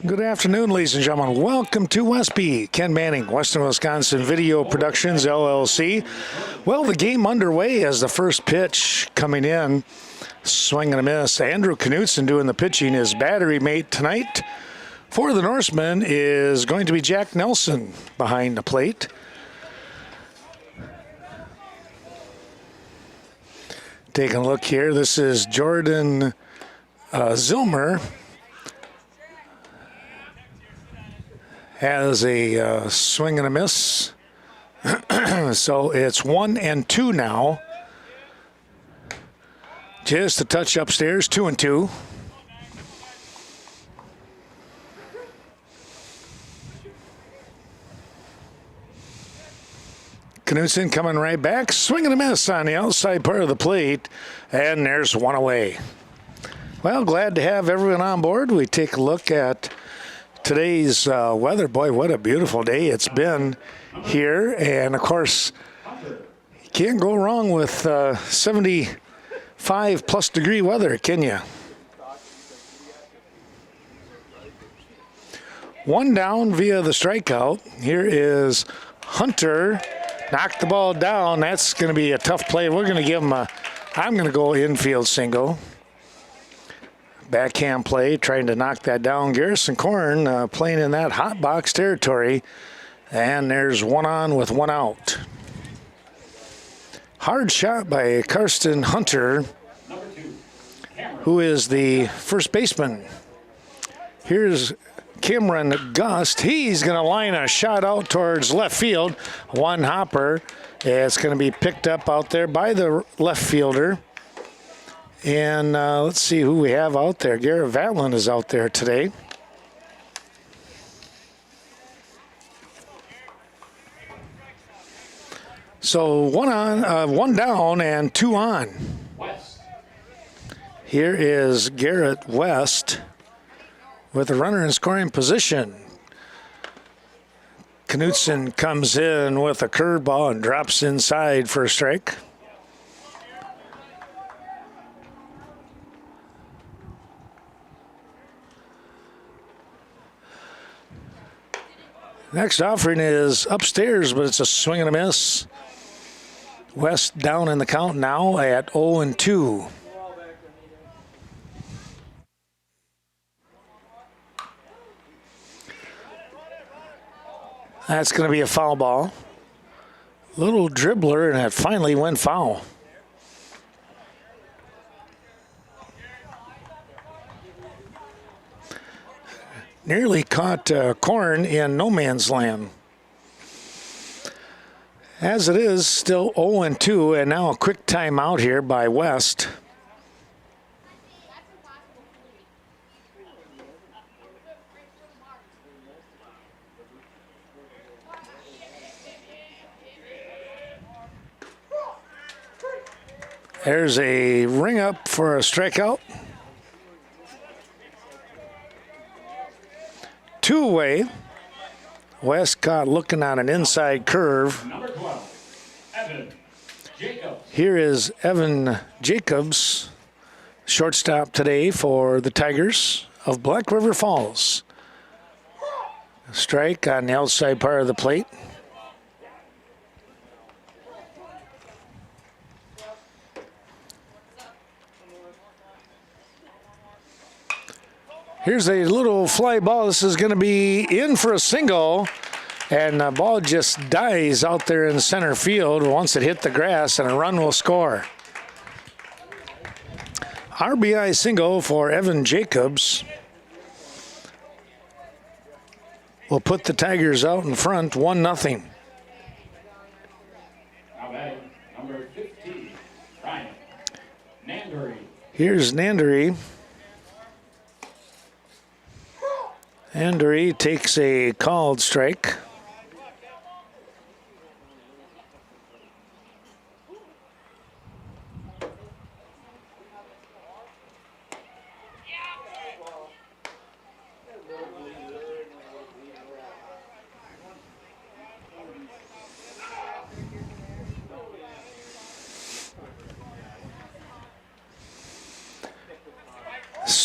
Good afternoon, ladies and gentlemen. Welcome to Westby. Ken Manning, Western Wisconsin Video Productions, LLC. Well, the game underway as the first pitch coming in. Swing and a miss. Andrew Knutson doing the pitching. His battery mate tonight for the Norsemen is going to be Jack Nelson behind the plate. Taking a look here. This is Jordan Zilmer. Has a swing and a miss. So it's 1-2 now. Just a touch upstairs, 2-2. Knutson coming right back, swing and a miss on the outside part of the plate, and there's one away. Well, glad to have everyone on board. We take a look at today's weather. Boy, what a beautiful day it's been here. And, of course, you can't go wrong with 75-plus degree weather, can you? One down via the strikeout. Here is Hunter. Knocked the ball down. That's going to be a tough play. We're going to give him I'm going to go infield single. Backhand play, trying to knock that down. Garrison Korn playing in that hot box territory. And there's one on with one out. Hard shot by Karsten Hunter, who is the first baseman. Here's Cameron Gust. He's going to line a shot out towards left field. One hopper. It's going to be picked up out there by the left fielder. And let's see who we have out there. Garrett Vatlin is out there today. So one down and two on. Here is Garrett West with a runner in scoring position. Knutson comes in with a curveball and drops inside for a strike. Next offering is upstairs, but it's a swing and a miss. West down in the count now at 0-2. That's going to be a foul ball. Little dribbler, and it finally went foul. Nearly caught Korn in no man's land. As it is, still 0-2, and now a quick timeout here by West. There's a ring up for a strikeout. Two-way. West caught looking on an inside curve. Number 12, Evan Jacobs. Here is Evan Jacobs, shortstop today for the Tigers of Black River Falls. Strike on the outside part of the plate. Here's a little fly ball. This is going to be in for a single, and the ball just dies out there in center field once it hit the grass, and a run will score. RBI single for Evan Jacobs will put the Tigers out in front, 1-0. Number 15, Ryan Nandery. Here's Nandery. Nandery takes a called strike.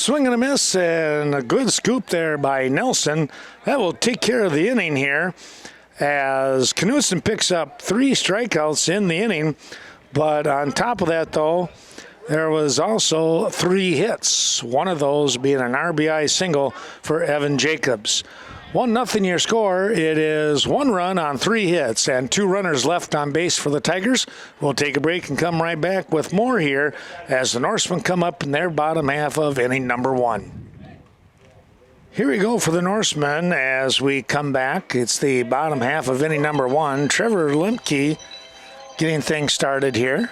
swing and a miss, and a good scoop there by Nelson. That will take care of the inning here, as Knudsen picks up 3 strikeouts in the inning. But on top of that, though, there was also 3 hits, one of those being an RBI single for Evan Jacobs. 1-0 your score. It is 1 run on 3 hits and 2 runners left on base for the Tigers. We'll take a break and come right back with more here as the Norsemen come up in their bottom half of inning number 1. Here we go for the Norsemen as we come back. It's the bottom half of inning number 1. Trevor Lemke getting things started here.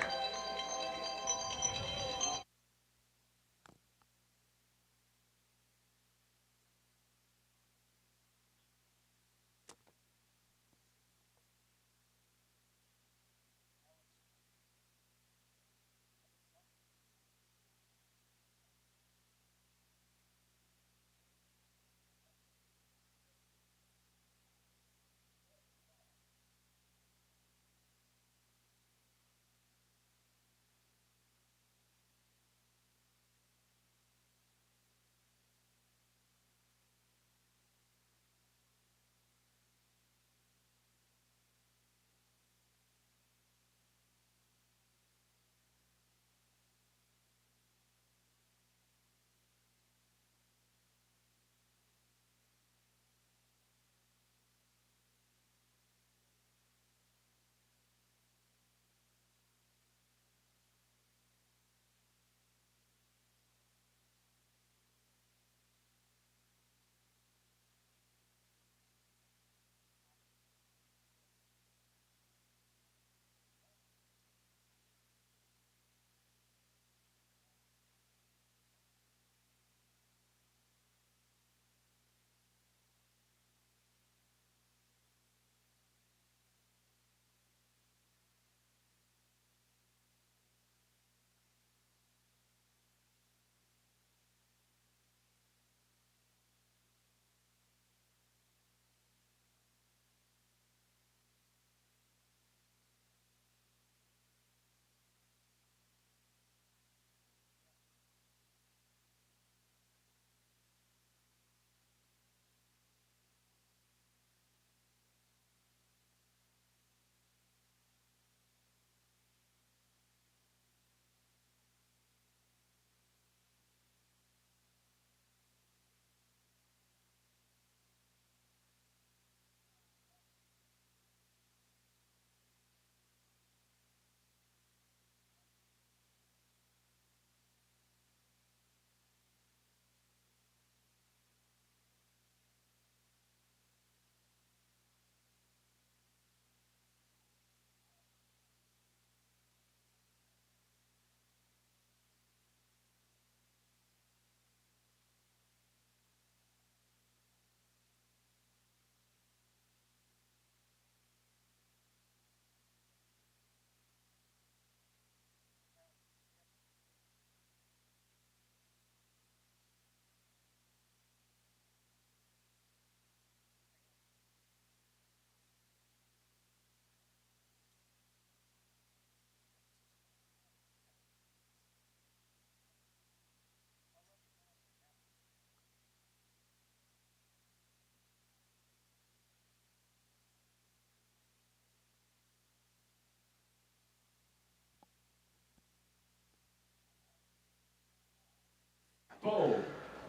Bo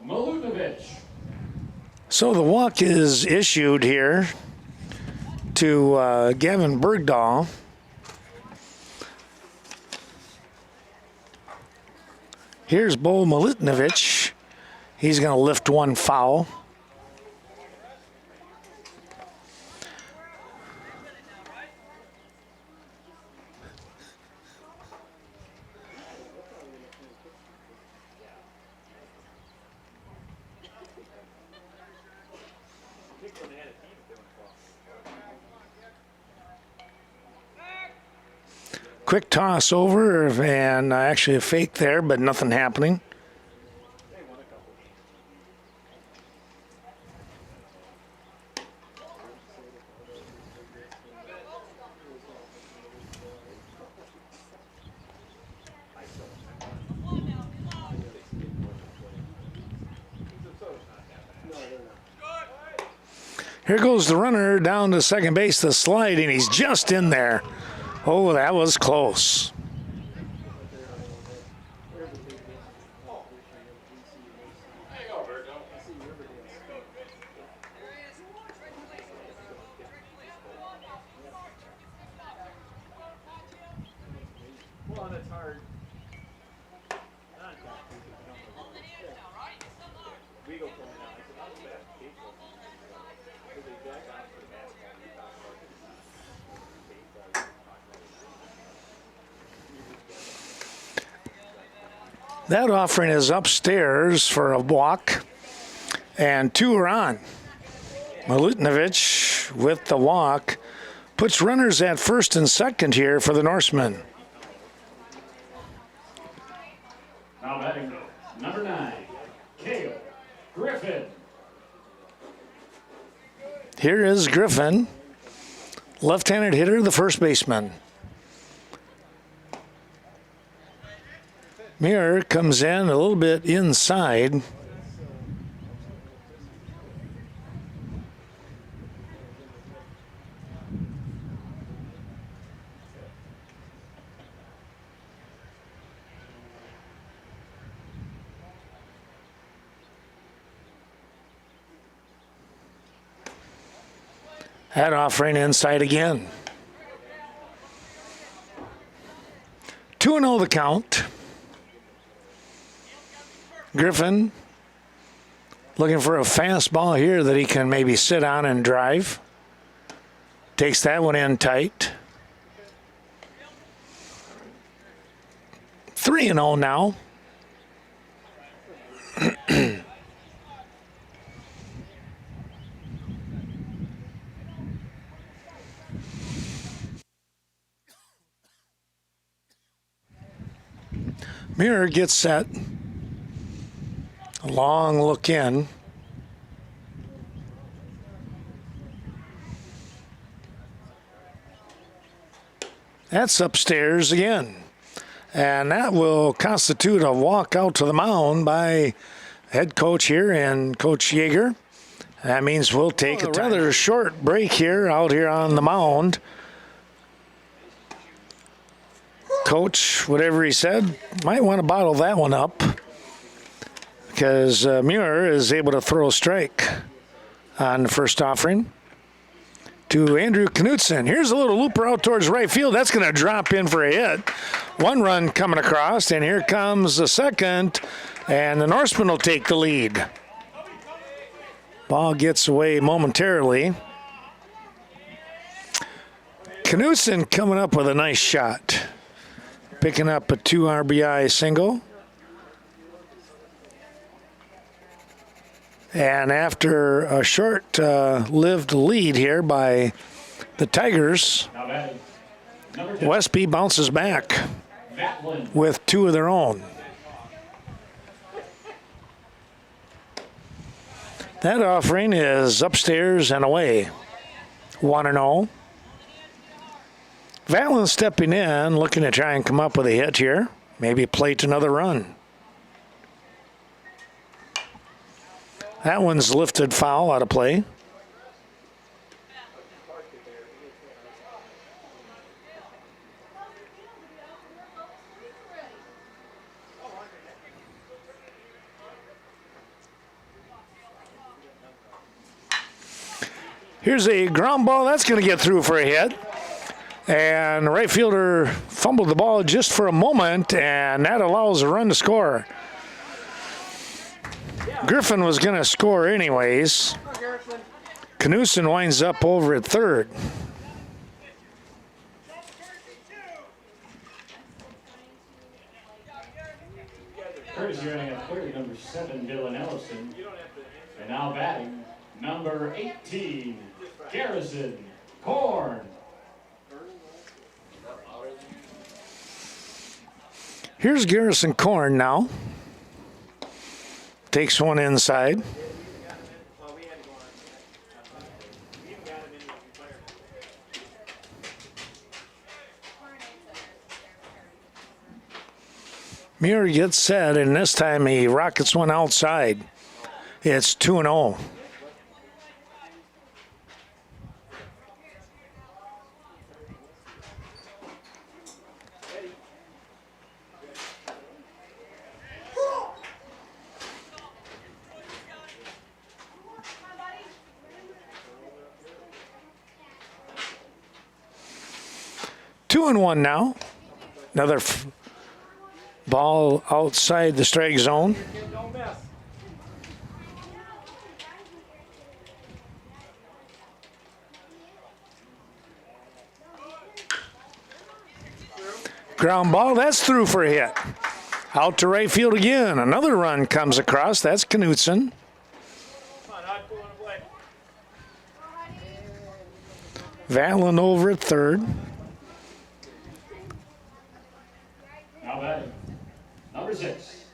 Milutinovic. So the walk is issued here to Gavin Bergdahl. Here's Bo Milutinovic. He's going to lift one foul. Quick toss over, and actually a fake there, but nothing happening. Here goes the runner down to second base, the slide, and he's just in there. Oh, that was close. That offering is upstairs for a walk, and 2 are on. Milutinovic with the walk puts runners at first and second here for the Norsemen. Now batting number 9, Cale Griffin. Here is Griffin, left-handed hitter, the first baseman. Muir comes in a little bit inside. That offering inside again. 2-0 the count. Griffin looking for a fastball here that he can maybe sit on and drive. Takes that one in tight. 3-0 now. Muir gets set. A long look in. That's upstairs again. And that will constitute a walk out to the mound by head coach here and Coach Yeager. That means we'll take a rather short break here out here on the mound. Coach, whatever he said, might want to bottle that one up, because Muir is able to throw a strike on the first offering to Andrew Knutson. Here's a little looper out towards right field. That's going to drop in for a hit. 1 run coming across, and here comes the second, and the Norsemen will take the lead. Ball gets away momentarily. Knutson coming up with a nice shot, picking up a 2 RBI single. And after a short-lived lead here by the Tigers, Westby bounces back with 2 of their own. That offering is upstairs and away. 1-0. Valen stepping in, looking to try and come up with a hit here. Maybe plate another run. That one's lifted foul out of play. Here's a ground ball. That's going to get through for a hit. And the right fielder fumbled the ball just for a moment, and that allows a run to score. Griffin was going to score anyways. Knutson winds up over at third. Courtesy running at third, number 7, Dylan Ellison. And now batting, number 18, Garrison Korn. Here's Garrison Korn now. Takes one inside. Muir gets set, and this time he rockets one outside. It's 2-0. 2-1 now. Another ball outside the strike zone. Ground ball, that's through for a hit. Out to right field again. Another run comes across. That's Knutson. Valen over at third. Now batting, number 6,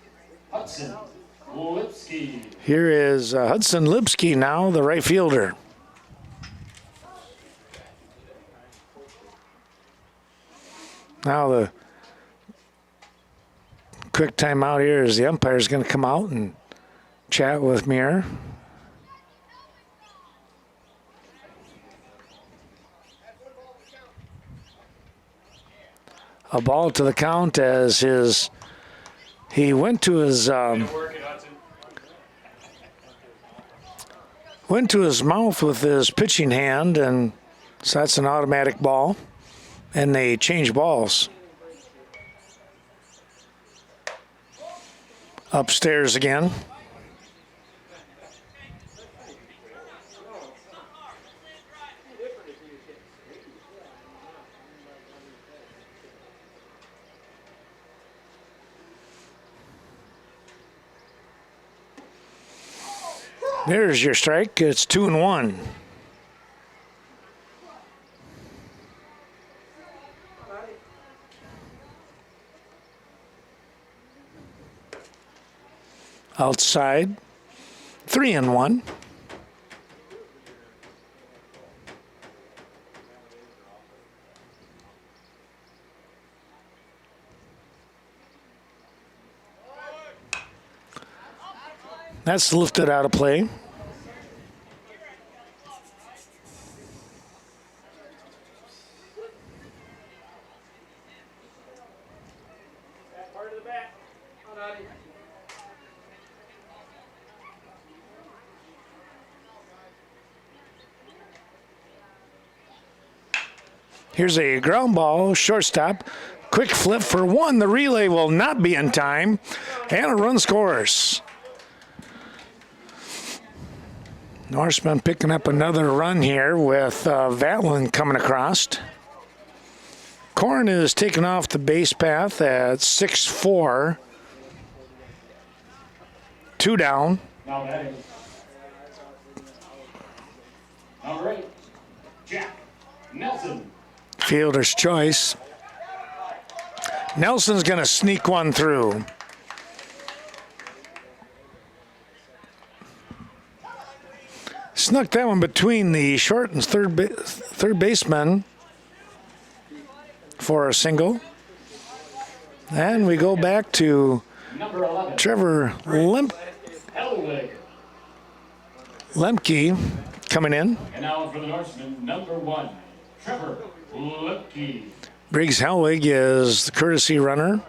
Hudson Lipsky. Here is Hudson Lipsky now, the right fielder. Now the quick timeout here is the umpire is going to come out and chat with Muir. A ball to the count as he went to his mouth with his pitching hand, and so that's an automatic ball, and they change balls. Upstairs again. There's your strike. It's 2-1. Outside, 3-1. That's lifted out of play. Here's a ground ball, shortstop. Quick flip for one. The relay will not be in time. And a run scores. Norsemen picking up another run here with Valen coming across. Korn is taken off the base path at 6-4. 2 down. Now batting, number 8, Jack Nelson. Fielder's choice. Nelson's going to sneak one through. Snuck that one between the short and third baseman for a single. And we go back to Number 11, Trevor Hellwig. Lemke coming in. And now for the Norsemen, number 1, Trevor Lipke. Briggs Hellwig is the courtesy runner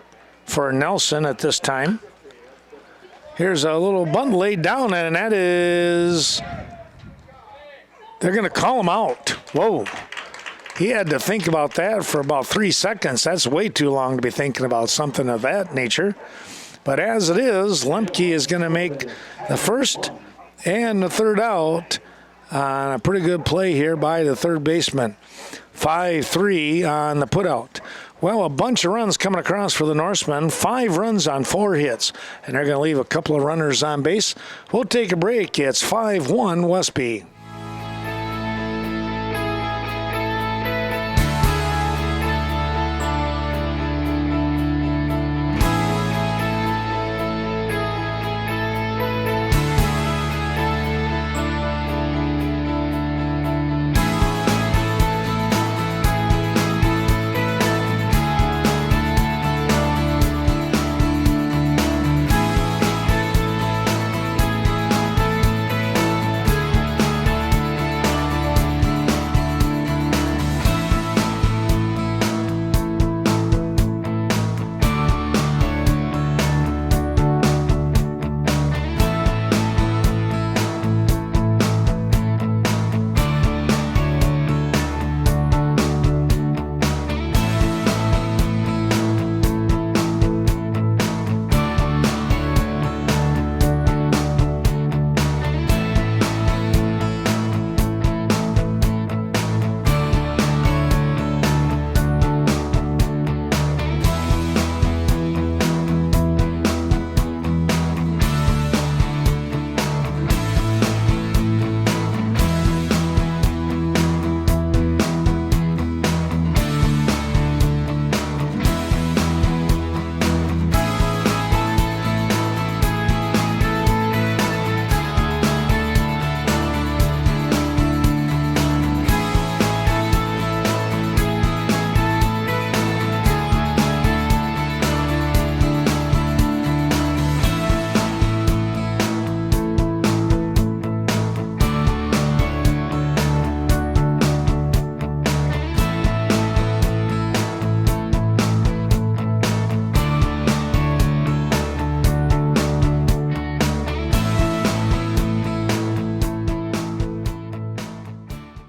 for Nelson at this time. Here's a little bunt laid down, and that is... They're going to call him out. Whoa. He had to think about that for about 3 seconds. That's way too long to be thinking about something of that nature. But as it is, Lemke is going to make the first and the third out on a pretty good play here by the third baseman. 5-3 on the putout. Well, a bunch of runs coming across for the Norsemen. 5 runs on 4 hits. And they're going to leave a couple of runners on base. We'll take a break. It's 5-1 Westby.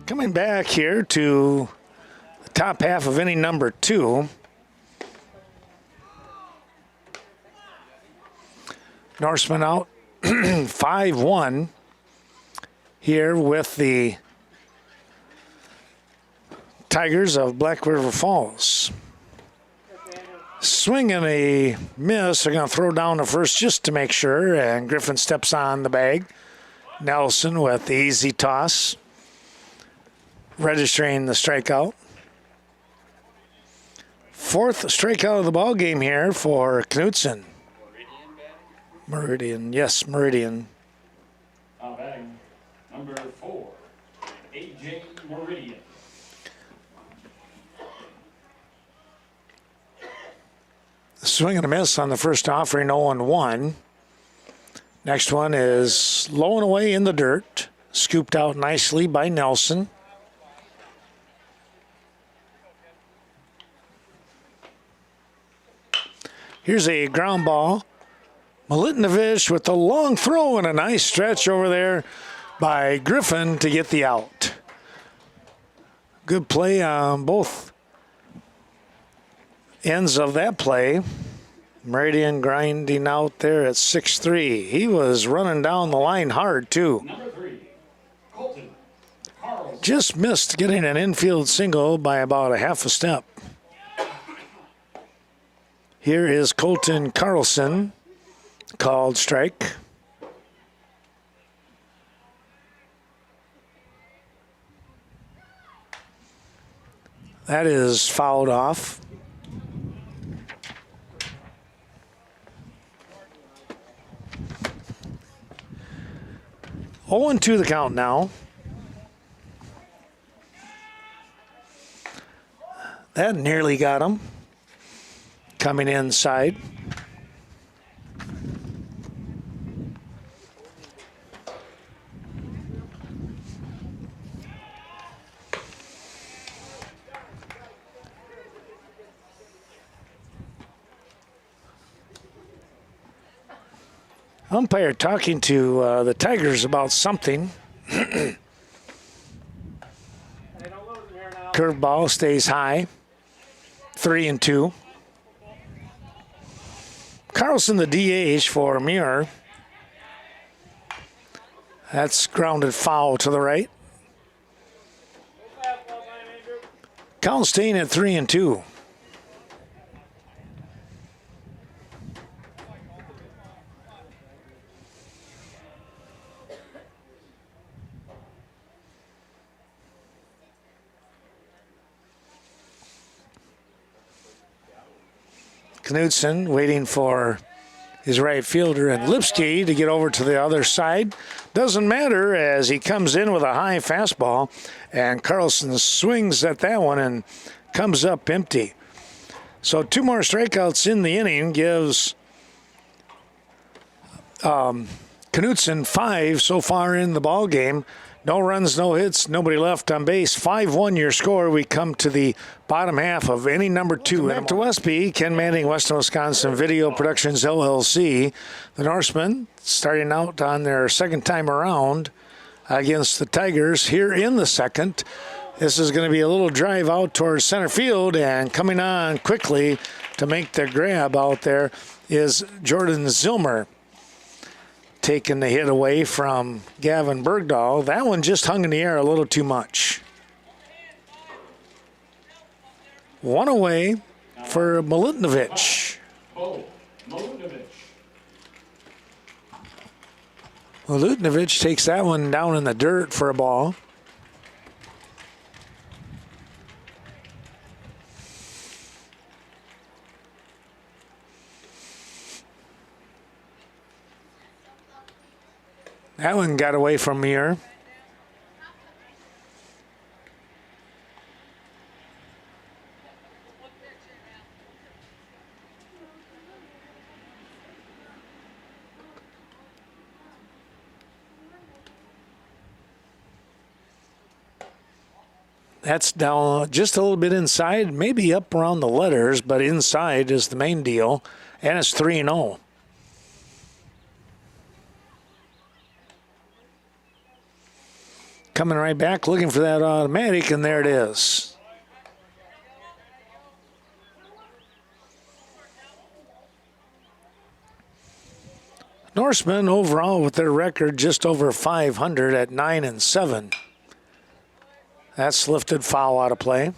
Coming back here to the top half of inning number 2. Norsemen out 5-1 here with the Tigers of Black River Falls. Swing and a miss. They're going to throw down the first just to make sure, and Griffin steps on the bag. Nelson with the easy toss, registering the strikeout. 4th strikeout of the ball game here for Knudsen. Meridian, yes, Meridian. Batting number 4, A.J. Meridian. Swing and a miss on the first offering, 0-1. Next one is low and away in the dirt. Scooped out nicely by Nelson. Here's a ground ball. Milutinovic with the long throw and a nice stretch over there by Griffin to get the out. Good play on both ends of that play. Meridian grinding out there at 6-3. He was running down the line hard too. Number 3, Colton Carlson. Just missed getting an infield single by about a half a step. Here is Colton Carlson, called strike. That is fouled off. Oh, 0-2 the count now. That nearly got him. Coming inside. Umpire talking to the Tigers about something. Curveball stays high. 3-2. Carlson the DH for Muir. That's grounded foul to the right. Count staying at 3-2. Knudsen waiting for his right fielder and Lipsky to get over to the other side. Doesn't matter as he comes in with a high fastball, and Carlson swings at that one and comes up empty. So 2 more strikeouts in the inning gives Knudsen 5 so far in the ball game. No runs, no hits, nobody left on base. 5-1 your score. We come to the bottom half of inning number 2. Back to Westby, Ken Manning, Western Wisconsin Video Productions, LLC. The Norsemen starting out on their second time around against the Tigers here in the second. This is going to be a little drive out towards center field, and coming on quickly to make the grab out there is Jordan Zilmer. Taking the hit away from Gavin Bergdahl. That one just hung in the air a little too much. 1 away for Milutinovic. Milutinovic takes that one down in the dirt for a ball. That one got away from Muir. That's down just a little bit inside, maybe up around the letters, but inside is the main deal, and it's 3-0. Coming right back, looking for that automatic, and there it is. Norsemen overall with their record just over 500 at 9-7. That's lifted foul out of play.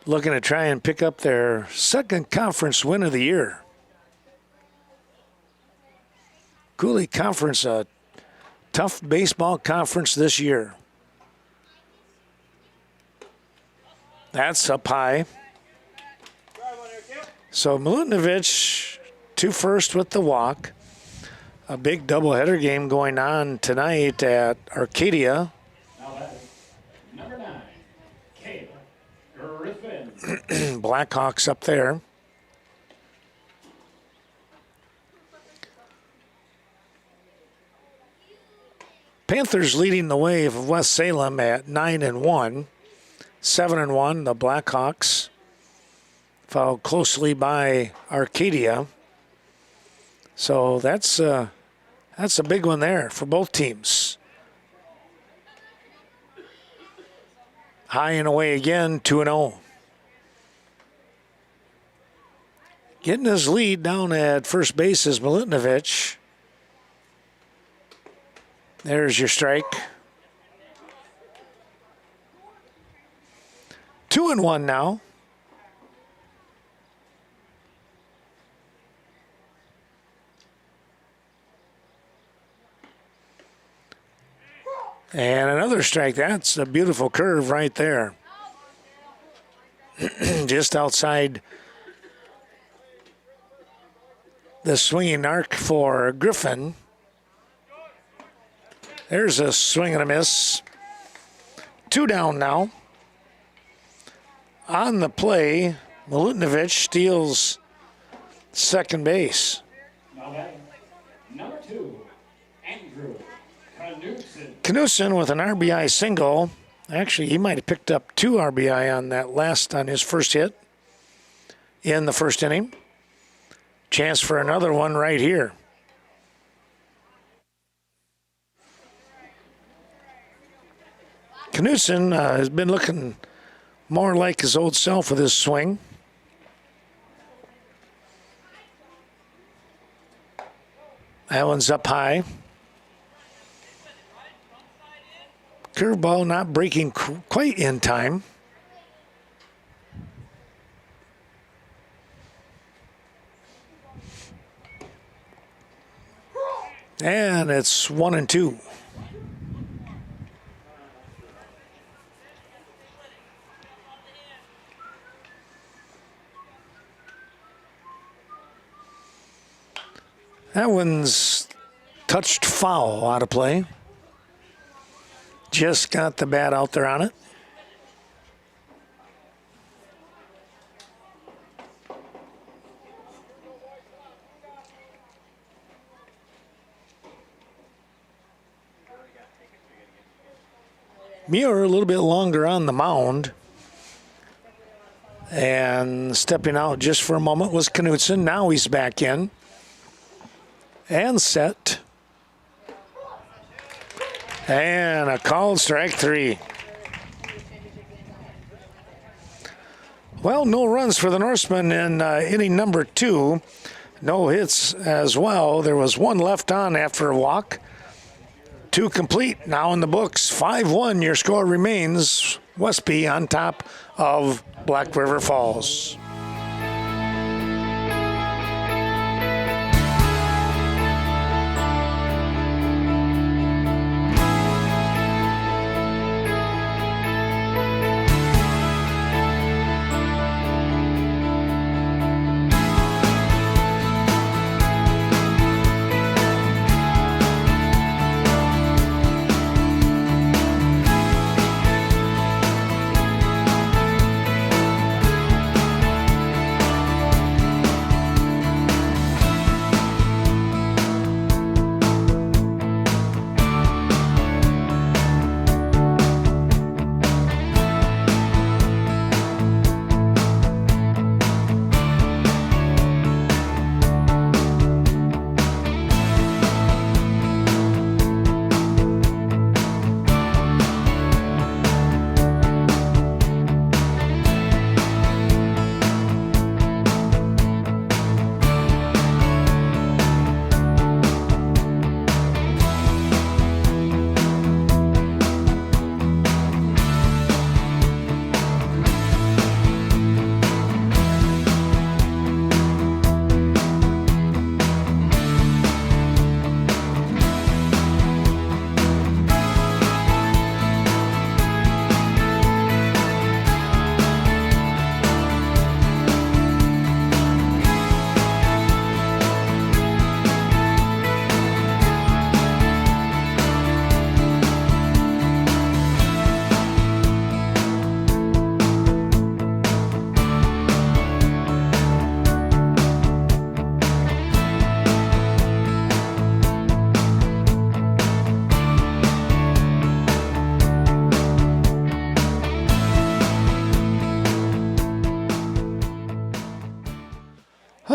Looking to try and pick up their second conference win of the year. Coulee Conference, a tough baseball conference this year. That's up high. So Milutinovic, 2-first with the walk. A big doubleheader game going on tonight at Arcadia. Now that is number 9, Caleb Griffin. Blackhawks up there. Panthers leading the way of West Salem at 9-1. 7-1, the Blackhawks. Followed closely by Arcadia. So that's a big one there for both teams. High and away again, 2-0. Getting his lead down at first base is Milutinovic. There's your strike. 2-1 now. And another strike. That's a beautiful curve right there. Just outside the swinging arc for Griffin. There's a swing and a miss. 2 down now. On the play, Milutinovic steals second base. Now batting, number 2, Andrew Knudsen with an RBI single. Actually, he might have picked up 2 RBI on his first hit in the first inning. Chance for another one right here. Knudsen has been looking more like his old self with his swing. That one's up high. Curveball not breaking quite in time. And it's 1-2. That one's touched foul out of play. Just got the bat out there on it. Muir a little bit longer on the mound. And stepping out just for a moment was Knudsen. Now he's back in. And set. And a called strike 3. Well, no runs for the Norsemen in inning number 2. No hits as well. There was 1 left on after a walk. 2 complete, now in the books. 5-1, your score remains. Westby on top of Black River Falls.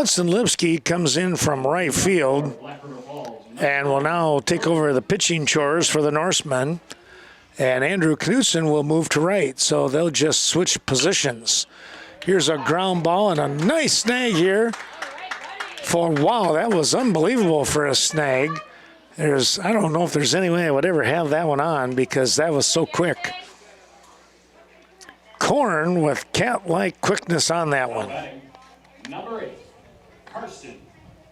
Hudson Lipsky comes in from right field and will now take over the pitching chores for the Norsemen. And Andrew Knudsen will move to right, so they'll just switch positions. Here's a ground ball and a nice snag here. Wow, that was unbelievable for a snag. I don't know if there's any way I would ever have that one on because that was so quick. Korn with cat-like quickness on that one. Number 8, Karsten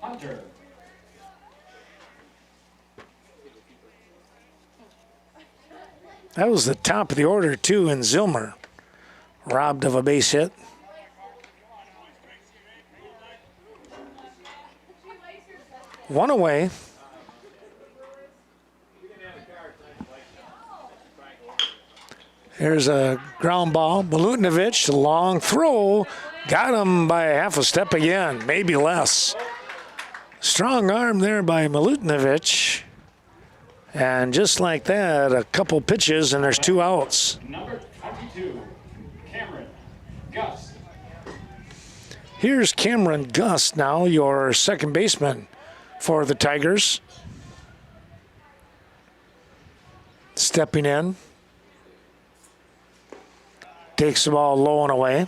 Hunter. That was the top of the order, too, in Zilmer. Robbed of a base hit. One away. Here's a ground ball. Milutinovic, long throw. Got him by half a step again, maybe less. Strong arm there by Milutinovic. And just like that, a couple pitches and there's 2 outs. Number 22, Cameron Gust. Here's Cameron Gust now, your second baseman for the Tigers. Stepping in. Takes the ball low and away.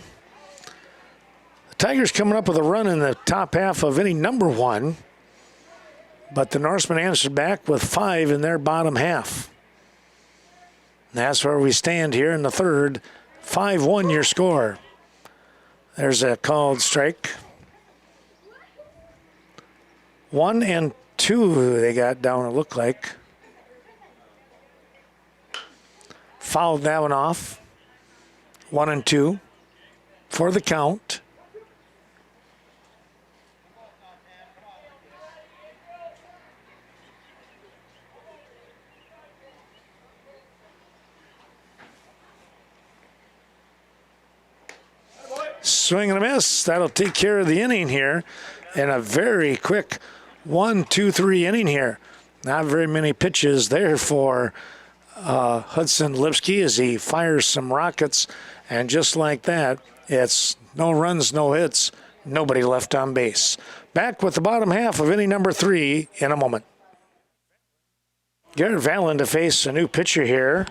The Tigers coming up with a run in the top half of inning number 1. But the Norsemen answered back with 5 in their bottom half. And that's where we stand here in the third. 5-1 your score. There's a called strike. 1 and 2 they got down, it looked like. Fouled that one off. 1 and 2 for the count. Swing and a miss. That'll take care of the inning here. And a very quick 1-2-3 inning here. Not very many pitches there for Hudson Lipsky as he fires some rockets. And just like that, it's no runs, no hits, nobody left on base. Back with the bottom half of inning number 3 in a moment. Garrett Valen to face a new pitcher here.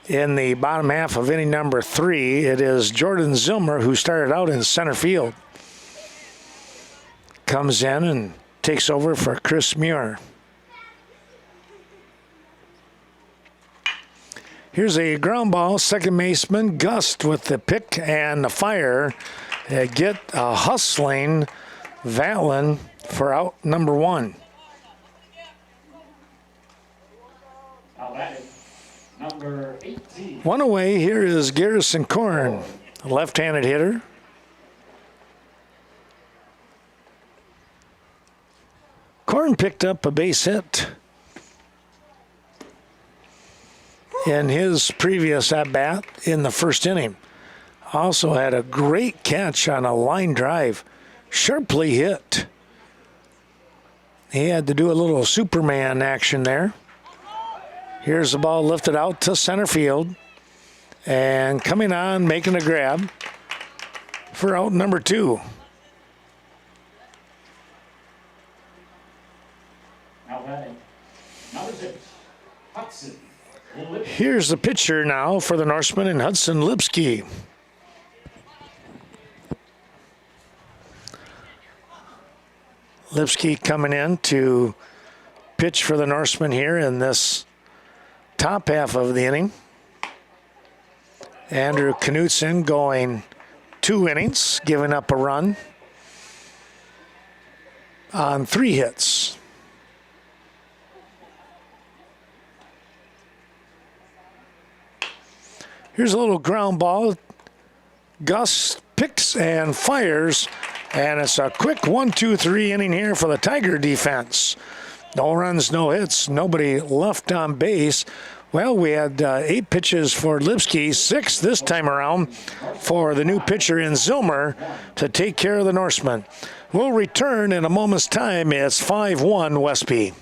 In the bottom half of inning number 3, it is Jordan Zilmer, who started out in center field. Comes in and takes over for Chris Muir. Here's a ground ball, second baseman Gust with the pick and the fire. Get a hustling Valen for out number 1. Number 18. One away, here is Garrison Korn, a left-handed hitter. Korn picked up a base hit in his previous at-bat in the first inning. Also had a great catch on a line drive, sharply hit. He had to do a little Superman action there. Here's the ball lifted out to center field. And coming on, making a grab for out number 2. Now batting, number 6, Hudson Lipsky. Here's the pitcher now for the Norsemen and Hudson Lipsky. Lipsky coming in to pitch for the Norsemen here in this top half of the inning. Andrew Knudsen going 2 innings, giving up a run on 3 hits. Here's a little ground ball. Gus picks and fires, and it's a quick 1-2-3 inning here for the Tiger defense. No runs, no hits, nobody left on base. Well, we had 8 pitches for Lipsky, 6 this time around for the new pitcher in Zilmer to take care of the Norsemen. We'll return in a moment's time. It's 5-1 Westby.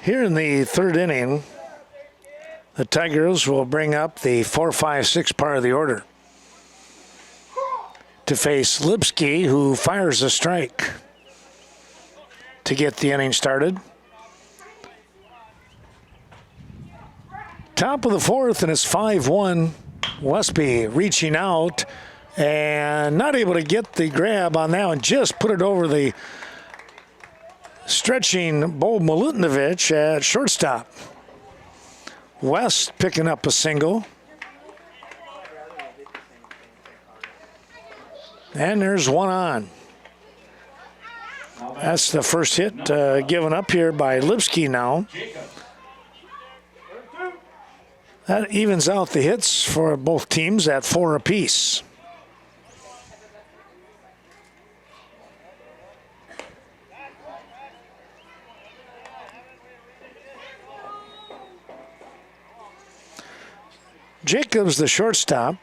Here in the third inning, the Tigers will bring up the 4, 5, 6 part of the order to face Lipsky, who fires a strike to get the inning started. Top of the fourth, and it's 5-1. Westby reaching out and not able to get the grab on that one. Just put it over the stretching Bo Milutinovic at shortstop. West picking up a single. And there's one on. That's the first hit given up here by Lipsky now. That evens out the hits for both teams at 4 apiece. Jacobs, the shortstop.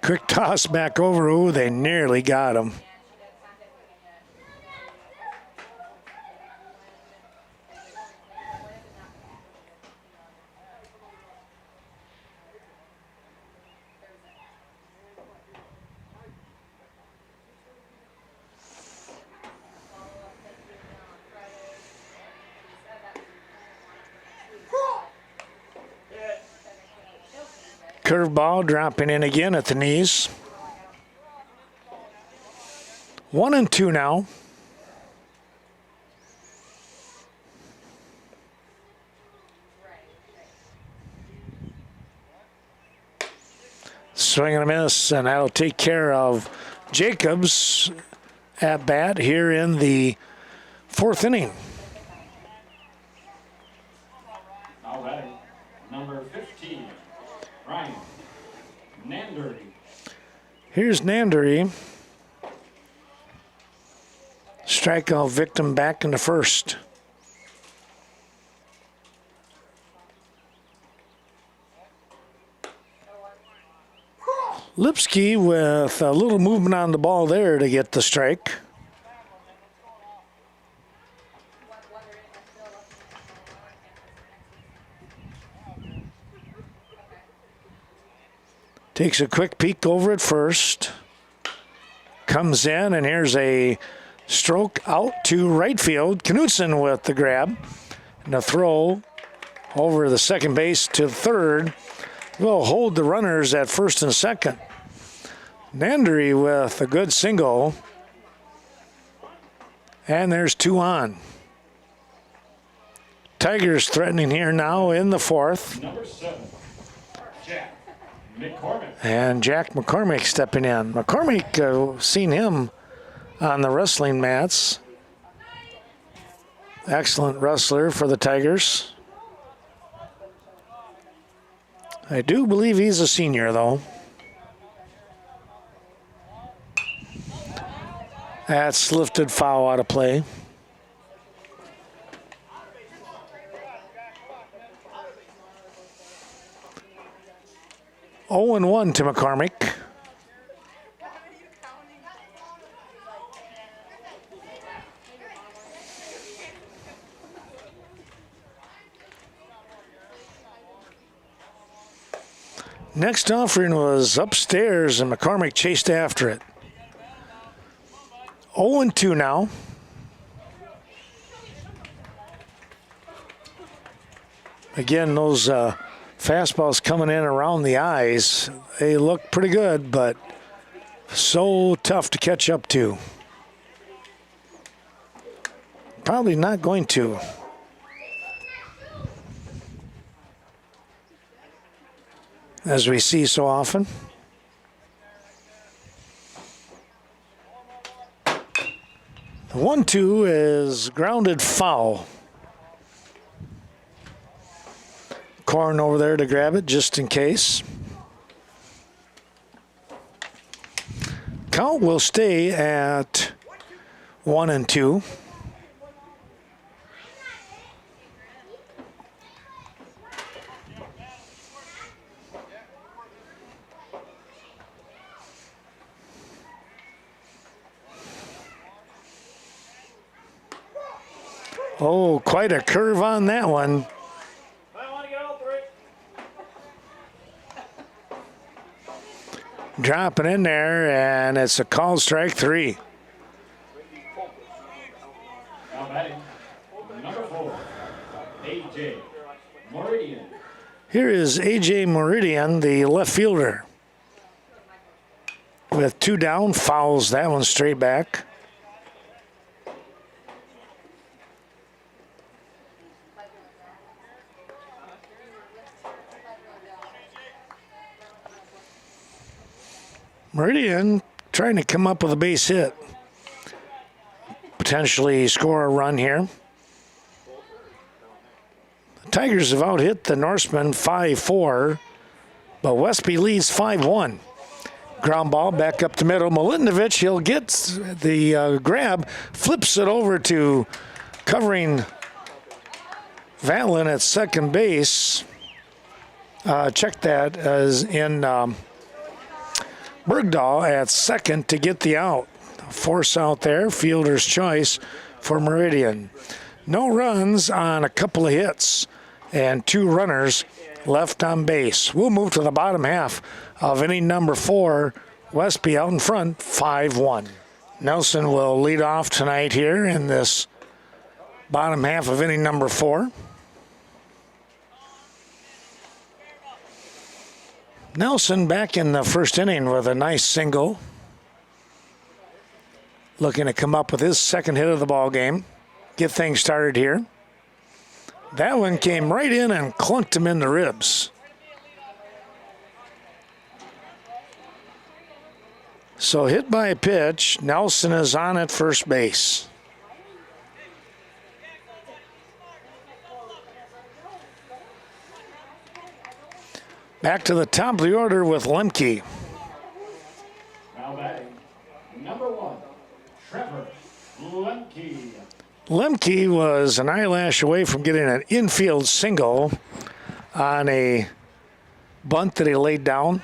Quick toss back over. Ooh, they nearly got him. Curveball dropping in again at the knees. 1-2 now. Swing and a miss, and that'll take care of Jacobs at bat here in the fourth inning. Now batting, number 15, Ryan Nandery. Here's Nandery. Strikeout victim back in the first. Lipsky with a little movement on the ball there to get the strike. Takes a quick peek over at first. Comes in, and here's a stroke out to right field. Knutson with the grab. And a throw over the second base to third. Will hold the runners at first and second. Nandery with a good single. And there's 2 on. Tigers threatening here now in the fourth. Number 7, Jack McCormick. And Jack McCormick stepping in. McCormick, seen him on the wrestling mats. Excellent wrestler for the Tigers. I do believe he's a senior, though. That's lifted foul out of play. Oh, and 1 to McCormick. Next offering was upstairs, and McCormick chased after it. 0-2 now. Again, those fastballs coming in around the eyes, they look pretty good, but so tough to catch up to. Probably not going to. As we see so often. The 1-2 is grounded foul. Corn over there to grab it just in case. count will stay at 1-2. Oh, quite a curve on that one. Dropping in there, and it's a called strike 3. Now batting, number 4, A.J. Meridian. Here is A.J. Meridian, the left fielder. With 2 down, fouls that one straight back. Meridian trying to come up with a base hit. Potentially score a run here. The Tigers have out-hit the Norsemen 5-4, but Westby leads 5-1. Ground ball back up the middle. Milutinovic, he'll get the grab, flips it over to covering Valen at second base. Check that as in Bergdahl at second to get the out. Force out there, fielder's choice for Meridian. No runs on a couple of hits and 2 runners left on base. We'll move to the bottom half of inning number 4. Westby out in front, 5-1. Nelson will lead off tonight here in this bottom half of inning number 4. Nelson back in the first inning with a nice single. Looking to come up with his second hit of the ball game. Get things started here. That one came right in and clunked him in the ribs. So hit by a pitch. Nelson is on at first base. Back to the top of the order with Lemke. Now batting, number 1, Trevor Lemke. Lemke was an eyelash away from getting an infield single on a bunt that he laid down.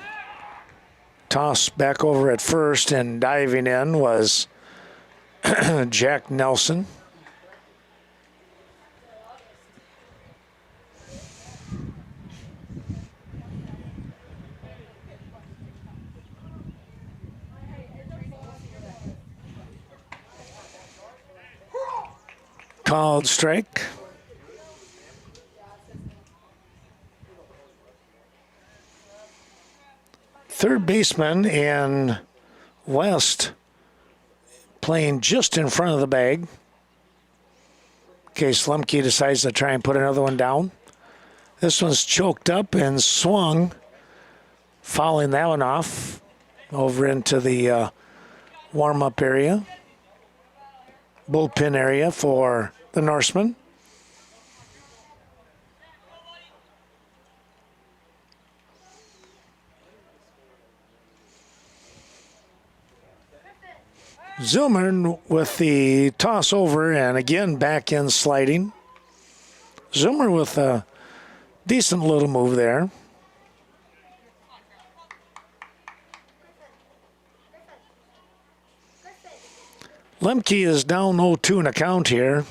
Toss back over at first, and diving in was Jack Nelson. Called strike. Third baseman in West playing just in front of the bag in case Lemke decides to try and put another one down. This one's choked up and swung, fouling that one off over into the warm-up area. Bullpen area for the Norsemen. Zillmer with the toss over and again back in sliding. Zillmer with a decent little move there. Lemke is down 0-2 in a count here.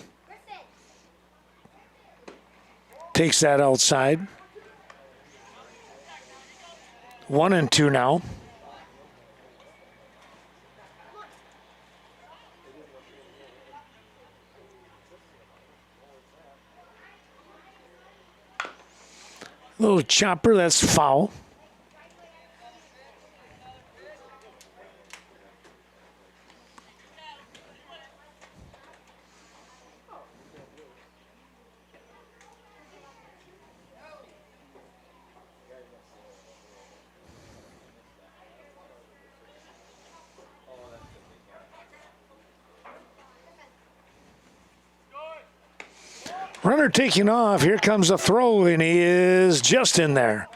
Takes that outside. 1-2 now. Little chopper, that's foul. Runner taking off. Here comes a throw, and he is just in there.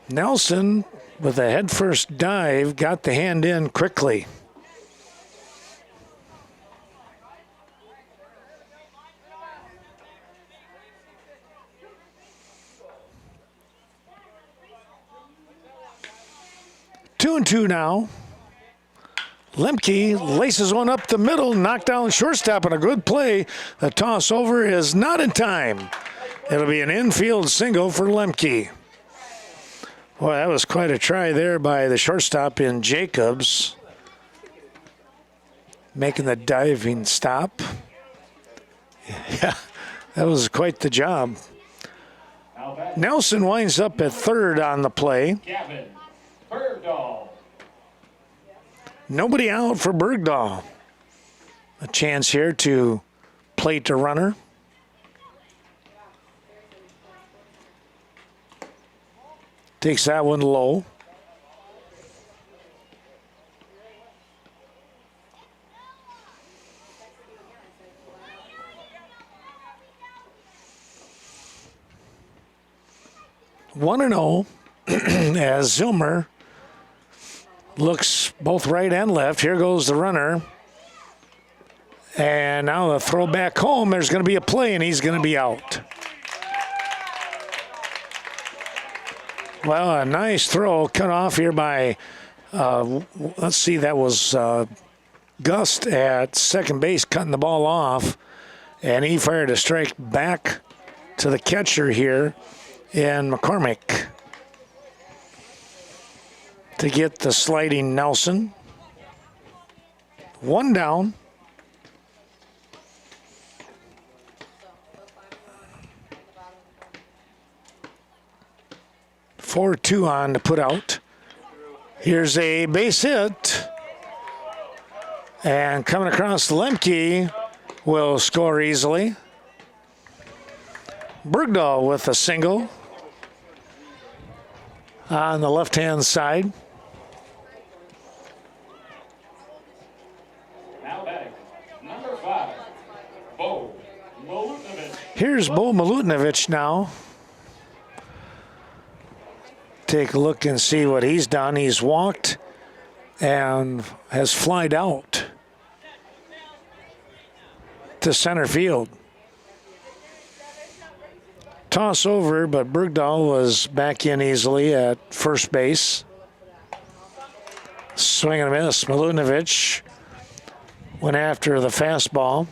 Nelson with a head-first dive, got the hand in quickly. Two and two now. Lemke laces one up the middle, knocked down shortstop on a good play. The toss over is not in time. It'll be an infield single for Lemke. Boy, that was quite a try there by the shortstop in Jacobs, making the diving stop. Yeah, that was quite the job. Nelson winds up at third on the play. Gavin Bergdahl. Nobody out for Bergdahl. A chance here to plate a runner. Takes that one low. One and 0 as Zilmer looks both right and left. Here goes the runner. And now the throw back home. There's going to be a play, and he's going to be out. Well, a nice throw cut off here by, let's see, that was Gust at second base cutting the ball off. And he fired a strike back to the catcher here in McCormick to get the sliding Nelson. One down. Four, 2 on to put out. Here's a base hit. And coming across Lemke will score easily. Bergdahl with a single on the left-hand side. Now batting, number 5, Bo Milutinovic. Here's Bo Milutinovic now. Take a look and see what he's done. He's walked and has flied out to center field. Toss over, but Bergdahl was back in easily at first base. Swing and a miss. Milutinovic went after the fastball.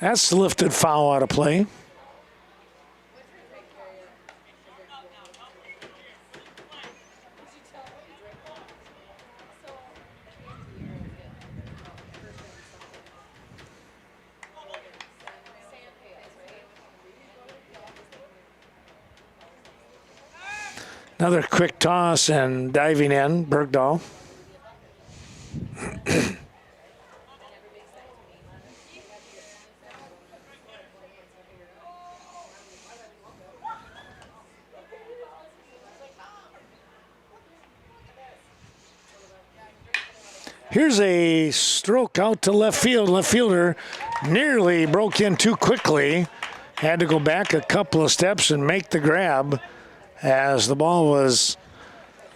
That's the lifted foul out of play. Another quick toss and diving in, Bergdahl. Here's a stroke out to left field. Left fielder nearly broke in too quickly. Had to go back a couple of steps and make the grab. As the ball was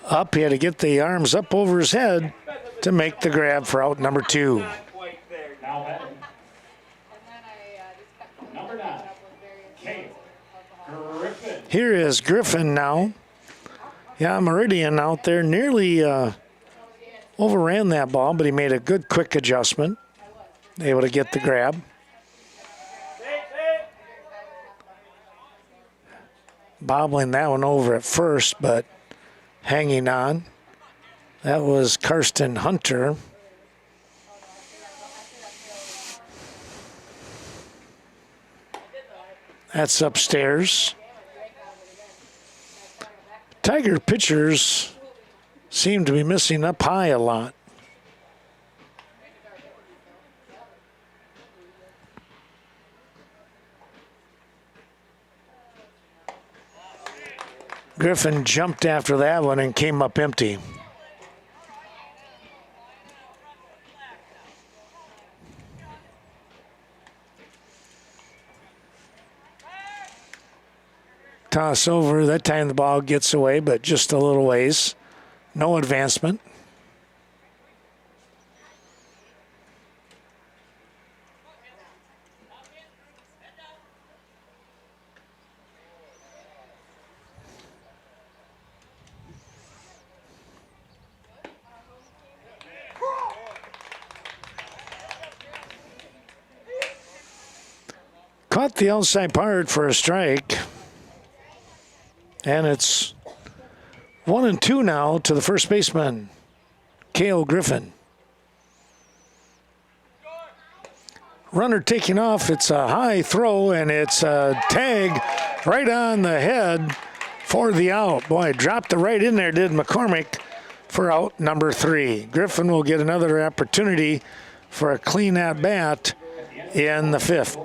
up, he had to get the arms up over his head to make the grab for out number 2. Now batting, number 9, Cale Griffin. Here is Griffin now. Yeah, Meridian out there nearly overran that ball, but he made a good quick adjustment. Able to get the grab. Bobbling that one over at first, but hanging on. That was Karsten Hunter. That's upstairs. Tiger pitchers seem to be missing up high a lot. Griffin jumped after that one and came up empty. Toss over. That time the ball gets away, but just a little ways. No advancement. Caught the outside part for a strike. And it's 1-2 now to the first baseman, Cale Griffin. Runner taking off. It's a high throw, and it's a tag right on the head for the out. Boy, dropped it right in there, did McCormick, for out number 3. Griffin will get another opportunity for a clean at-bat in the 5th.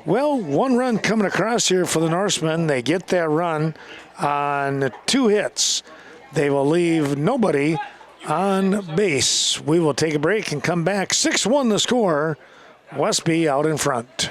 Well, 1 run coming across here for the Norsemen. They get that run on 2 hits. They will leave nobody on base. We will take a break and come back. 6-1 the score. Westby out in front.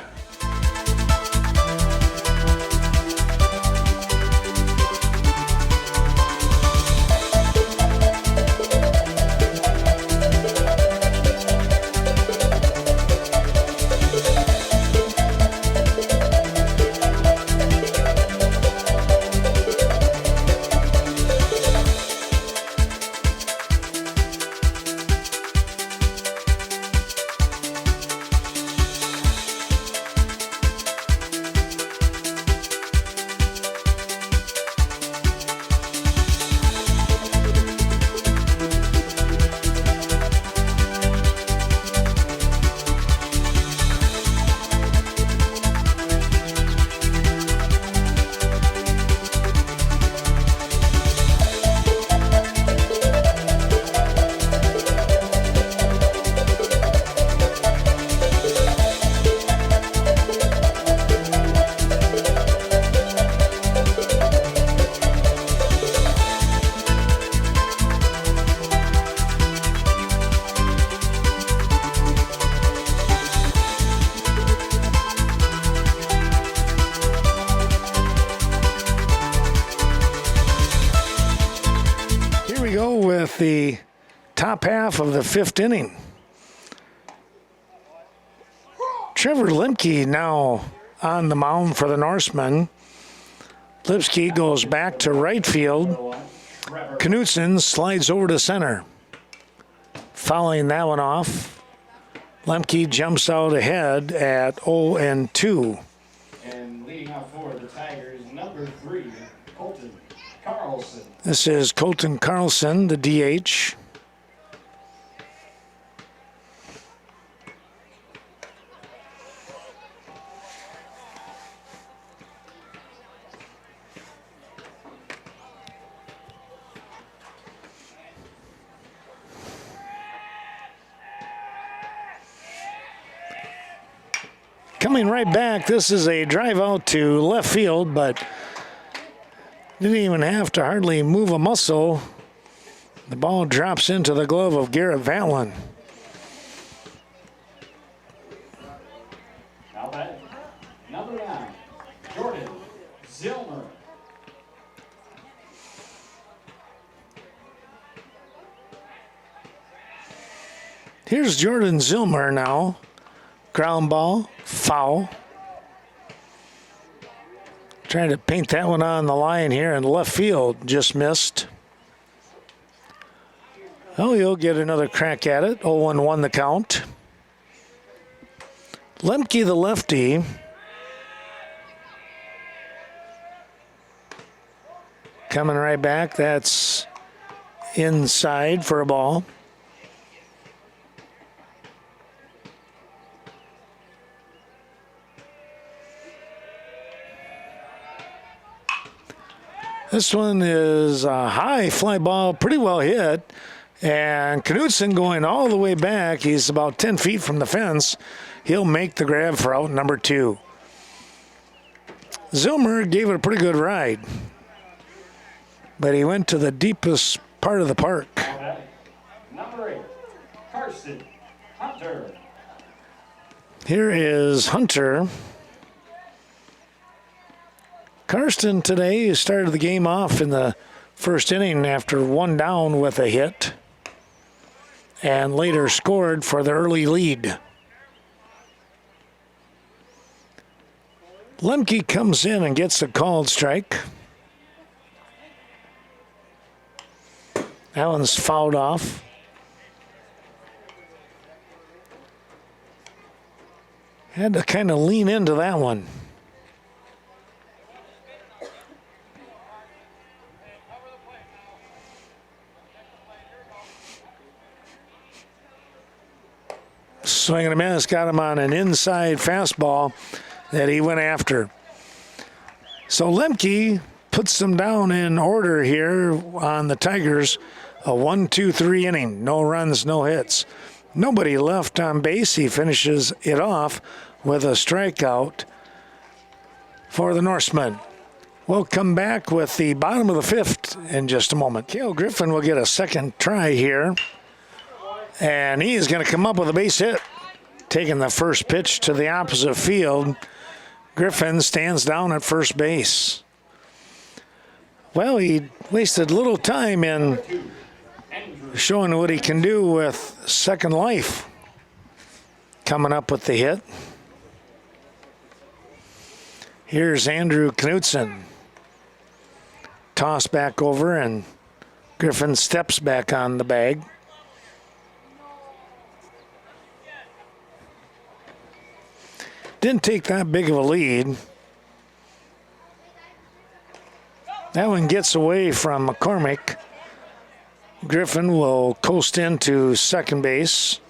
With the top half of the 5th inning. Trevor Limke now on the mound for the Norsemen. Lipsky goes back to right field. Knutson slides over to center. Fouling that one off. Lemke jumps out ahead at 0-2. And leading off for the Tigers, number 3, Colton Carlson. This is Colton Carlson, the DH. Coming right back, this is a drive out to left field, but didn't even have to hardly move a muscle. The ball drops into the glove of Garrett Vatlin. Now batting, number 9, Jordan Zillmer. Here's Jordan Zillmer now. Ground ball, foul. Trying to paint that one on the line here in left field, just missed. Oh, he'll get another crack at it. 0-1 the count. Lemke, the lefty. Coming right back. That's inside for a ball. This one is a high fly ball, pretty well hit. And Knutson going all the way back. He's about 10 feet from the fence. He'll make the grab for out number 2. Zillmer gave it a pretty good ride, but he went to the deepest part of the park. Number 8, Carson Hunter. Here is Hunter. Karsten today started the game off in the first inning after one down with a hit and later scored for the early lead. Lemke comes in and gets a called strike. That one's fouled off. Had to kind of lean into that one. Swing and a miss, got him on an inside fastball that he went after. So Lemke puts them down in order here on the Tigers. A 1-2-3 inning. No runs, no hits. Nobody left on base. He finishes it off with a strikeout for the Norsemen. We'll come back with the bottom of the fifth in just a moment. Cale Griffin will get a second try here. And he is going to come up with a base hit. Taking the first pitch to the opposite field. Griffin stands down at first base. Well, he wasted little time in showing what he can do with second life. Coming up with the hit. Here's Andrew Knudsen. Toss back over and Griffin steps back on the bag. Didn't take that big of a lead. That one gets away from McCormick. Griffin will coast into second base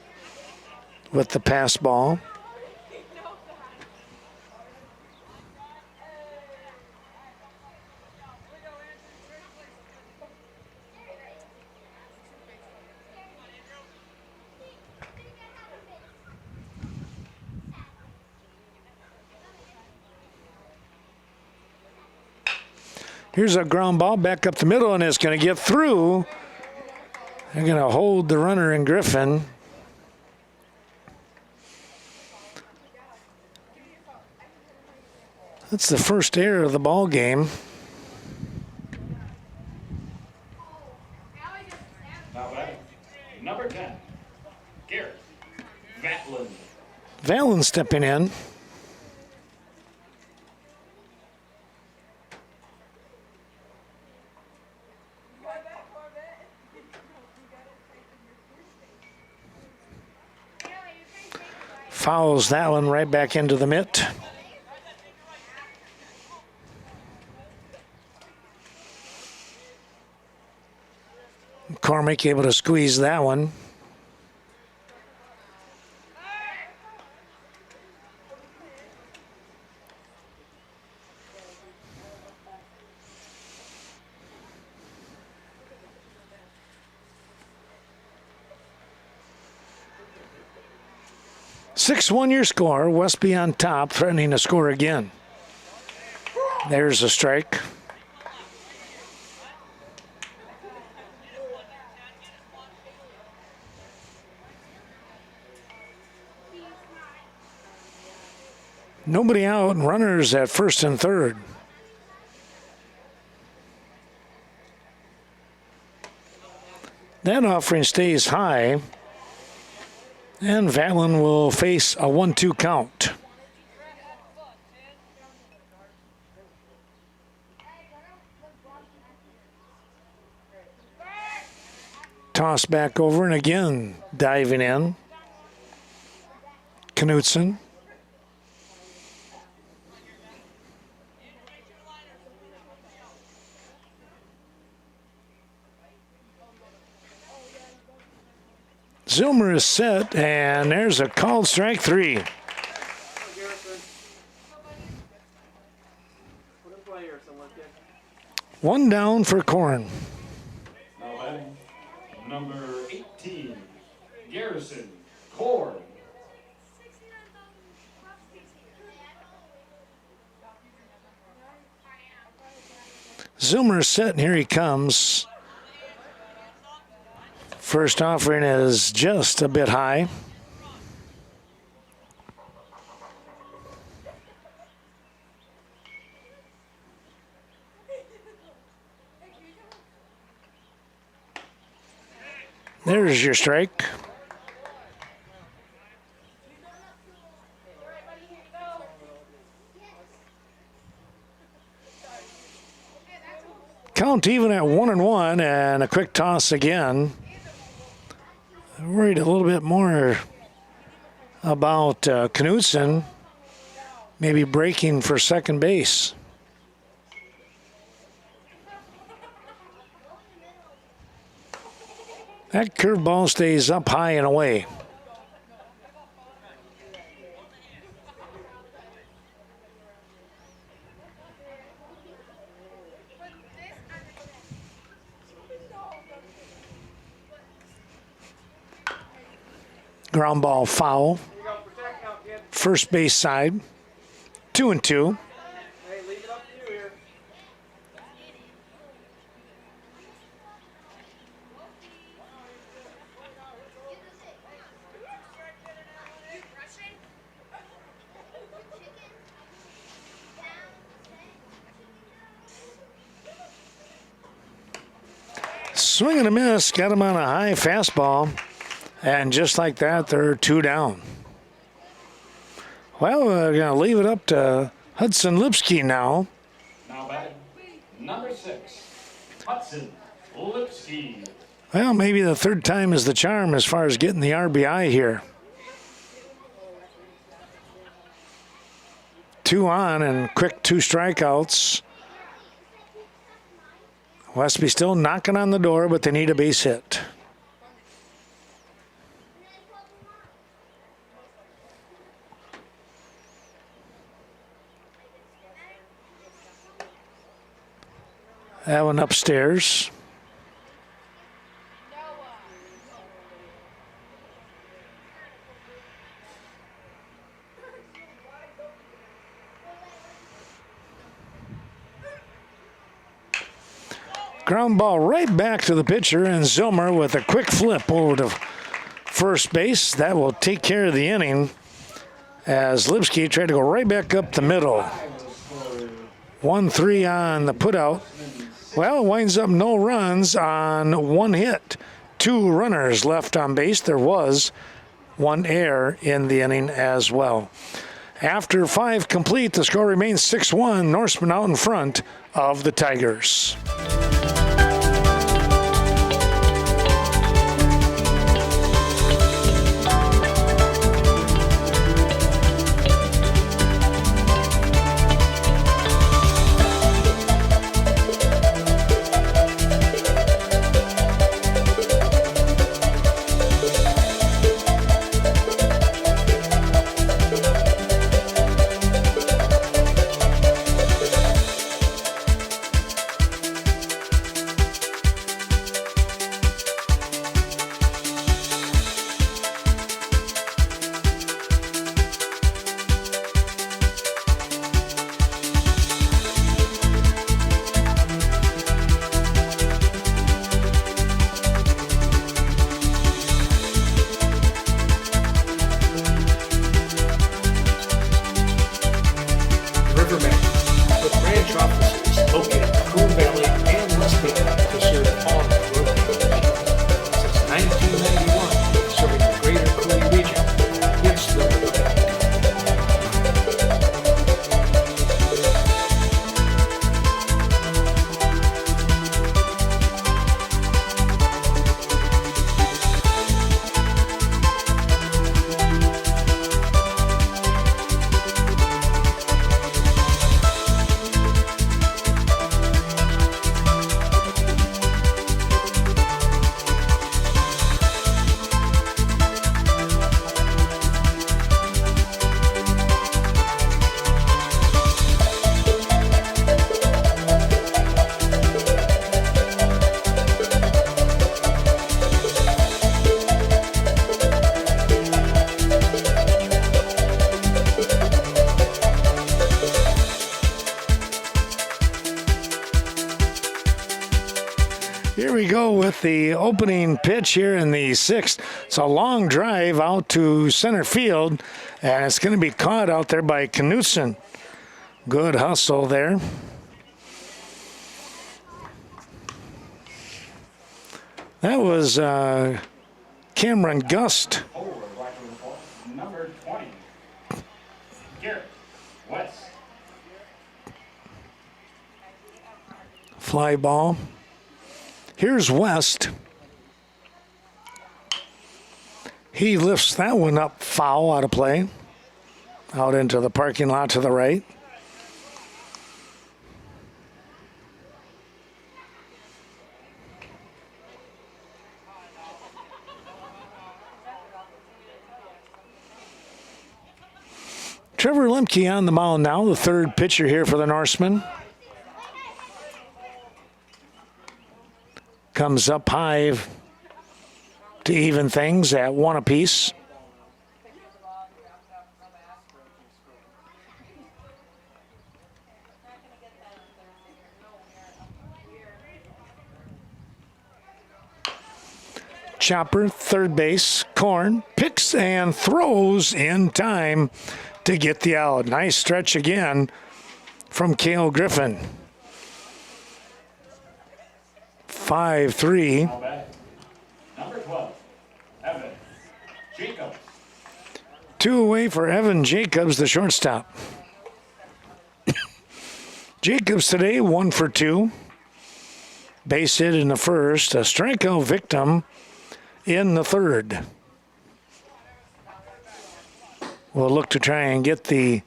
with the pass ball. Here's a ground ball back up the middle, and it's going to get through. They're going to hold the runner in Griffin. That's the first error of the ball game. Number 10, Garrett Vatlin. Valen stepping in. Fouls that one right back into the mitt. McCormick able to squeeze that one. Six-1 your score. Westby on top, threatening to score again. There's a strike. Nobody out, runners at first and third. That offering stays high. And Vatlin will face a 1-2 count. Toss back over and again diving in. Knudsen. Zoomer is set, and there's a called strike 3. One down for Corn. Now batting, number 18, Garrison Corn. Zoomer is set, and here he comes. First offering is just a bit high. There's your strike. Count even at 1-1, and a quick toss again. I'm worried a little bit more about Knudsen maybe breaking for second base. That curveball stays up high and away. Ground ball foul. First base side. 2-2. Swing and a miss. Got him on a high fastball. And just like that, they're 2 down. Well, we're going to leave it up to Hudson Lipsky now. Now batting, number 6, Hudson Lipsky. Well, maybe the third time is the charm as far as getting the RBI here. 2 on and quick 2 strikeouts. Westby still knocking on the door, but they need a base hit. That one upstairs. Ground ball right back to the pitcher, and Zilmer with a quick flip over to first base. That will take care of the inning as Lipsky tried to go right back up the middle. 1-3 on the putout. Well, it winds up no runs on 1 hit. 2 runners left on base. There was 1 error in the inning as well. After 5 complete, the score remains 6-1. Norsemen out in front of the Tigers. Here we go with the opening pitch here in the 6th. It's a long drive out to center field, and it's going to be caught out there by Knudsen. Good hustle there. That was Cameron Gust. Forward, wide uniform, number 20. Garrett West. Fly ball. Here's West. He lifts that one up, foul, out of play. Out into the parking lot to the right. Trevor Lemke on the mound now, the third pitcher here for the Norsemen. Comes up high to even things at 1 apiece. Chopper, third base. Korn picks and throws in time to get the out. Nice stretch again from Cale Griffin. 5-3. Number 12, Evan Jacobs. 2 away for Evan Jacobs, the shortstop. Jacobs today 1 for 2. Base hit in the first, a strikeout victim in the third. We'll look to try and get the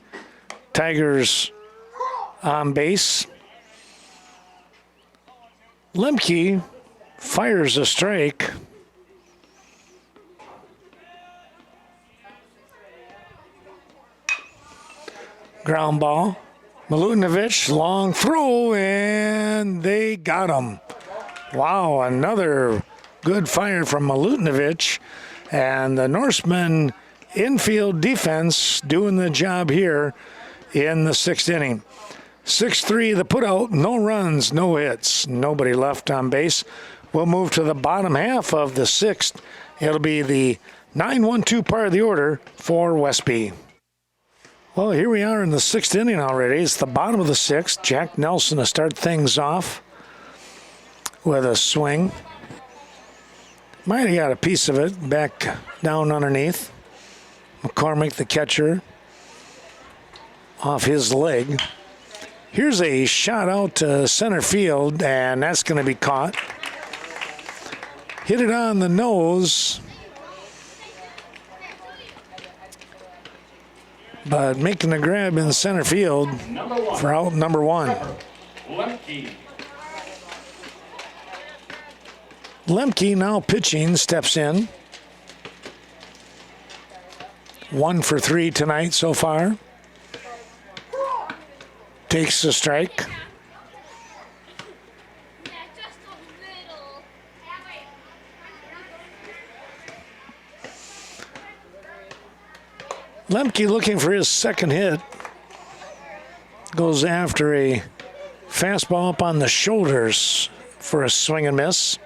Tigers on base. Lemke fires a strike. Ground ball. Milutinovic, long throw, and they got him. Wow, another good fire from Milutinovic. And the Norsemen infield defense doing the job here in the 6th inning. 6-3 the putout, no runs, no hits, nobody left on base. We'll move to the bottom half of the 6th. It'll be the 9-1-2 part of the order for Westby. Well, here we are in the 6th inning already. It's the bottom of the 6th. Jack Nelson to start things off with a swing. Might have got a piece of it back down underneath. McCormick, the catcher, off his leg. Here's a shot out to center field, and that's going to be caught. Hit it on the nose, but making the grab in center field for out number 1. Lemke. Lemke now pitching, steps in. 1 for 3 tonight so far. Takes the strike. Lemke looking for his second hit. Goes after a fastball up on the shoulders for a swing and miss.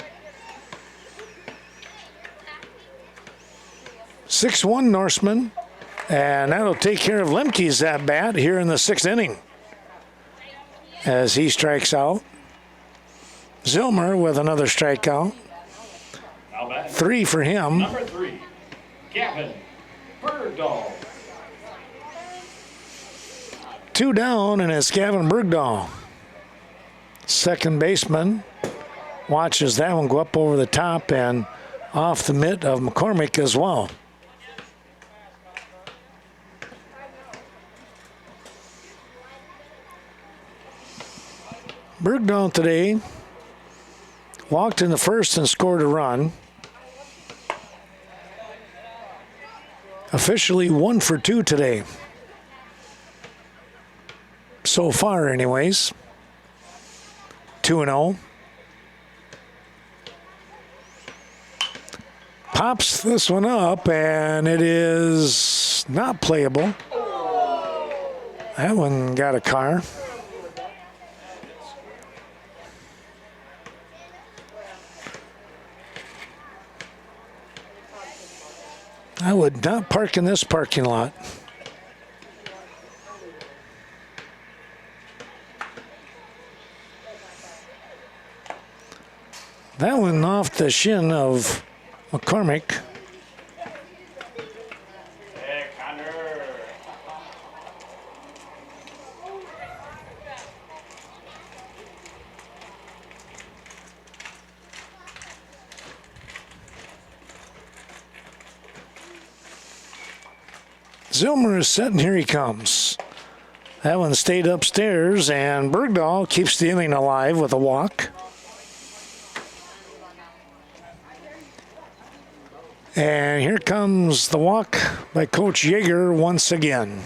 6-1 Norseman. And that'll take care of Lemke's at bat here in the 6th inning, as he strikes out. Zilmer with another strikeout. 3 for him. Number 3, Gavin Bergdahl. 2 down, and it's Gavin Bergdahl. Second baseman watches that one go up over the top and off the mitt of McCormick as well. Bergdahl today walked in the first and scored a run. Officially 1 for 2 today. So far, anyways. 2-0. Pops this one up, and it is not playable. That one got a car. I would not park in this parking lot. That one off the shin of McCormick. Zilmer is set, and here he comes. That one stayed upstairs, and Bergdahl keeps the inning alive with a walk. And here comes the walk by Coach Yeager once again.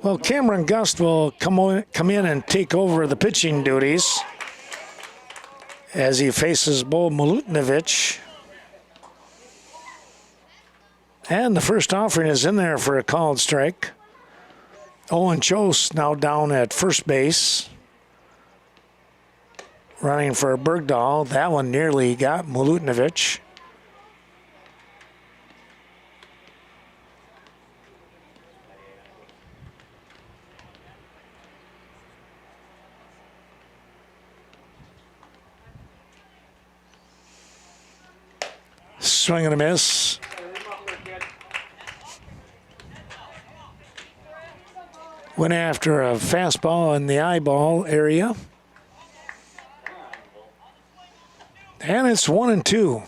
Well, Cameron Gust will come in and take over the pitching duties as he faces Bo Milutinovic. And the first offering is in there for a called strike. Owen Chose now down at first base, running for Bergdahl. That one nearly got Milutinovic. Swing and a miss. Went after a fastball in the eyeball area. And it's 1-2.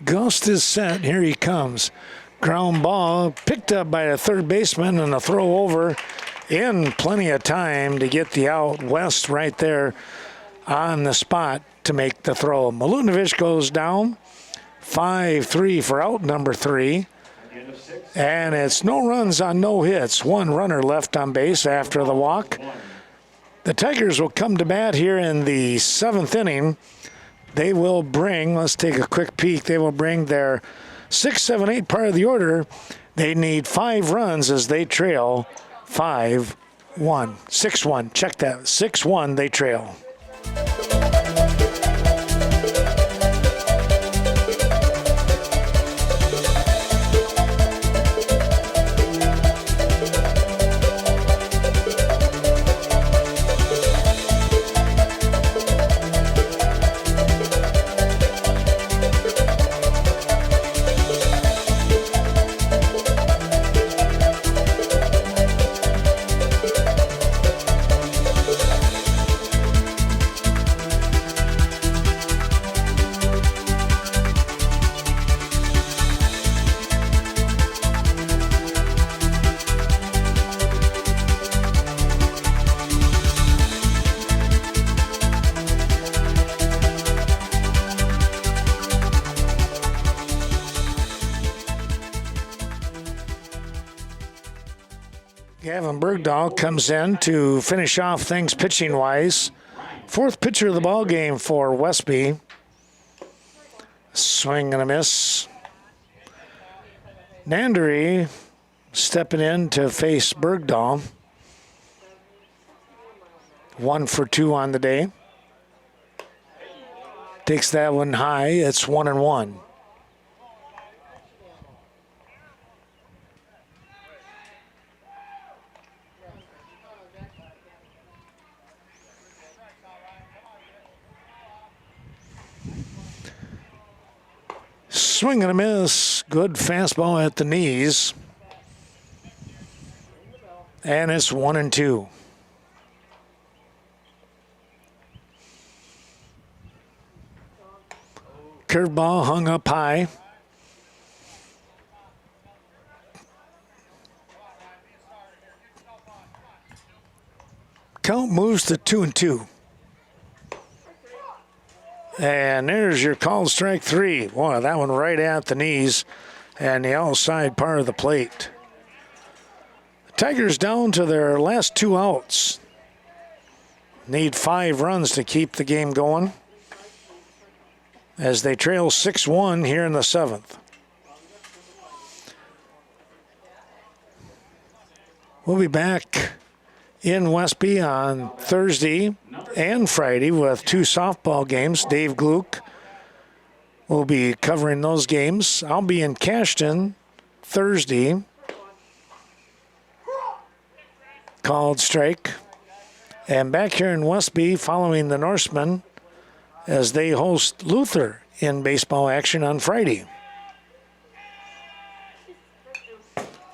Ghost is set. Here he comes. Ground ball picked up by a third baseman and a throw over in plenty of time to get the out. West right there on the spot to make the throw. Milutinovic goes down. 5-3 for out number 3. And it's no runs on no hits. One runner left on base after the walk. The Tigers will come to bat here in the 7th inning. They will bring, let's take a quick peek, they will bring their 6, 7, 8 part of the order. They need 5 runs as they trail 5-1. 6-1. Check that. 6-1 they trail. Gavin Bergdahl comes in to finish off things pitching-wise. 4th pitcher of the ball game for Westby. Swing and a miss. Nandary stepping in to face Bergdahl. 1 for 2 on the day. Takes that one high. It's 1-1. Swing and a miss. Good fastball at the knees. And it's 1-2. Curveball hung up high. Count moves to 2-2. And there's your called strike 3. Boy, that one right at the knees and the outside part of the plate. The Tigers down to their last 2 outs. Need 5 runs to keep the game going as they trail 6-1 here in the 7th. We'll be back in Westby on Thursday and Friday with 2 softball games. Dave Gluck will be covering those games. I'll be in Cashton Thursday. Called strike. And back here in Westby following the Norsemen as they host Luther in baseball action on Friday.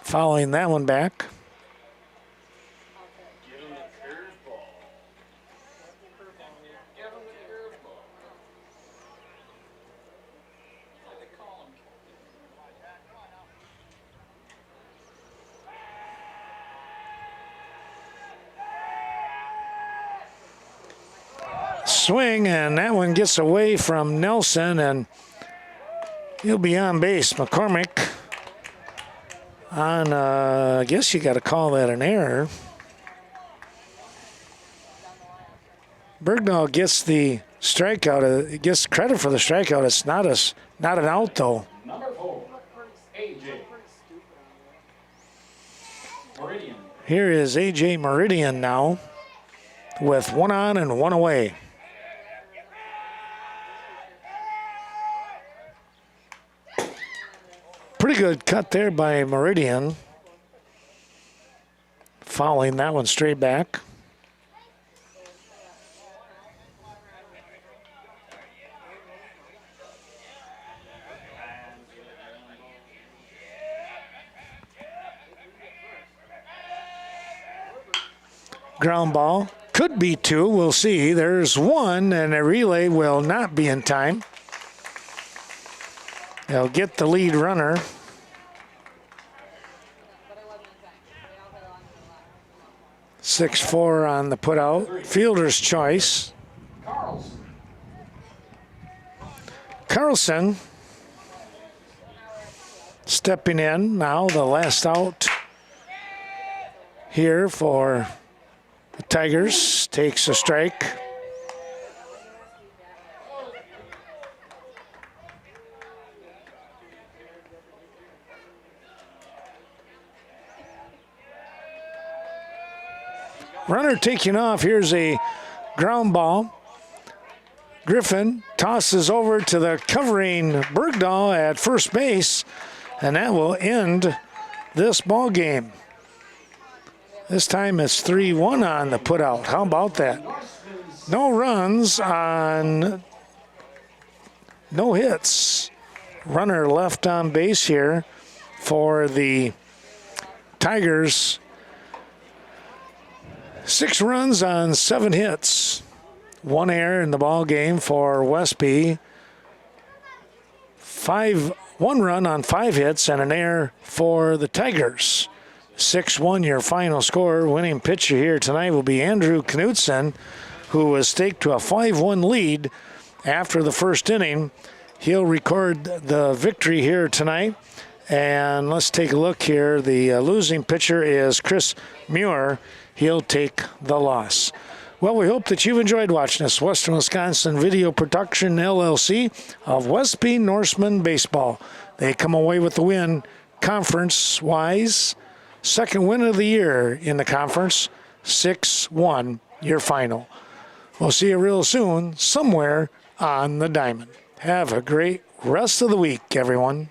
Following that one back. Swing, and that one gets away from Nelson, and he'll be on base. McCormick on, I guess you got to call that an error. Bergdahl gets the strikeout. Gets credit for the strikeout. It's not an out, though. Number 4, AJ Meridian. Here is AJ Meridian now with 1 on and 1 away. Pretty good cut there by Meridian. Fouling that one straight back. Ground ball. Could be 2. We'll see. There's 1, and a relay will not be in time. They'll get the lead runner. (6-4) on the putout. Fielder's choice. Carlson stepping in now, the last out here for the Tigers. Takes a strike. Runner taking off. Here's a ground ball. Griffin tosses over to the covering Bergdahl at first base, and that will end this ball game. This time it's 3-1 on the putout. How about that? No runs on no hits. Runner left on base here for the Tigers. 6 runs on 7 hits. 1 error in the ball game for Westby. 1 run on 5 hits and an error for the Tigers. 6-1 your final score. Winning pitcher here tonight will be Andrew Knutson, who was staked to a 5-1 lead after the first inning. He'll record the victory here tonight. And let's take a look here. The losing pitcher is Chris Muir. He'll take the loss. Well, we hope that you've enjoyed watching this Western Wisconsin Video Production LLC of Westby Norsemen Baseball. They come away with the win conference-wise. Second win of the year in the conference. 6-1 your final. We'll see you real soon somewhere on the diamond. Have a great rest of the week, everyone.